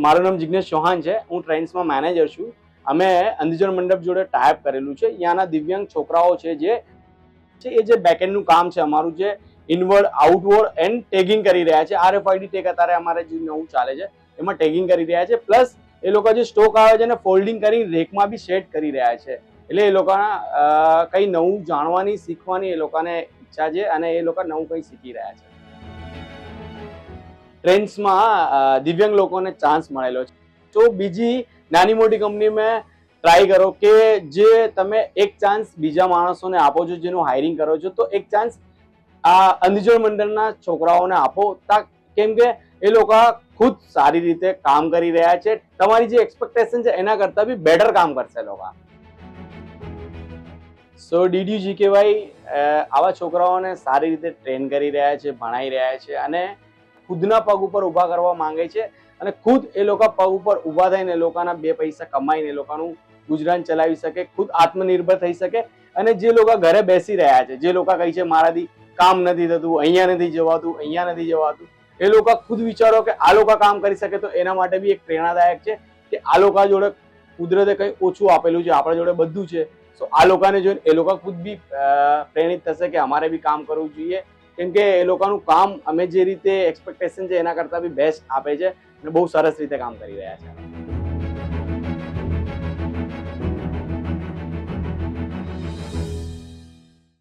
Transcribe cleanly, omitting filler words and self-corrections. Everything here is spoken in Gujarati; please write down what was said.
મારું નામ જિગ્નેશ ચૌહાણ છે. હું ટ્રેન્ડ્સમાં મેનેજર છું. અમે અંધજન મંડપ જોડે ટાઈપ કરેલું છે. ત્યાંના દિવ્યાંગ છોકરાઓ છે જે બેકએન્ડનું કામ છે અમારું, જે ઇનવર્ડ આઉટવર્ડ એન્ડ ટેગિંગ કરી રહ્યા છે. RFID ટેગ અત્યારે અમારે જે નવું ચાલે છે એમાં ટેગિંગ કરી રહ્યા છે. પ્લસ એ લોકો જે સ્ટોક આવે છે એને ફોલ્ડિંગ કરી રેકમાં બી સેટ કરી રહ્યા છે. એટલે એ લોકોના કંઈ નવું જાણવાની શીખવાની એ લોકોને ઈચ્છા છે અને એ લોકો નવું કંઈ શીખી રહ્યા છે. ટ્રેન્ડ્સમાં દિવ્યાંગ લોકોને ચાન્સ મળેલો છે. તો બીજી નાની મોટી કંપનીમાં ટ્રાય કરો કે જે તમે એક ચાન્સ બીજા માણસોને આપો છો, જેનું હાયરિંગ કરો છો, તો એક ચાન્સ આ અંધજન મંડળના છોકરાઓને આપો, કેમ કે એ લોકો ખુદ સારી રીતે કામ કરી રહ્યા છે. તમારી જે એક્સપેક્ટેશન છે એના કરતાં બી બેટર કામ કરશે લોકો. સો DDUGKY આવા છોકરાઓને સારી રીતે ટ્રેન કરી રહ્યા છે, ભણાવી રહ્યા છે અને ખુદના પગ ઉપર ઊભા કરવા માંગે છે અને ખુદ એ લોકો પગ ઉપર ઊભા થઈને એ લોકોના બે પૈસા કમાઈને એ લોકોનું ગુજરાન ચલાવી શકે, ખુદ આત્મનિર્ભર થઈ શકે. અને જે લોકો ઘરે બેસી રહ્યા છે, જે લોકો કહે છે મારાથી કામ નથી થતું, અહીંયા નથી જવાતું, અહીંયા નથી જવાતું, એ લોકો ખુદ વિચારો કે આ લોકો કામ કરી શકે, તો એના માટે બી એક પ્રેરણાદાયક છે કે આ લોકો જોડે કુદરતે કંઈ ઓછું આપેલું છે, આપણા જોડે બધું છે. સો આ લોકોને જોઈને એ લોકો ખુદ બી પ્રેરિત થશે કે અમારે બી કામ કરવું જોઈએ, કેમ કે એ લોકોનું કામ અમે જે રીતે એક્સપેક્ટેશન છે એના કરતાં બી બેસ્ટ આપે છે અને બહુ સરસ રીતે કામ કરી રહ્યા છે.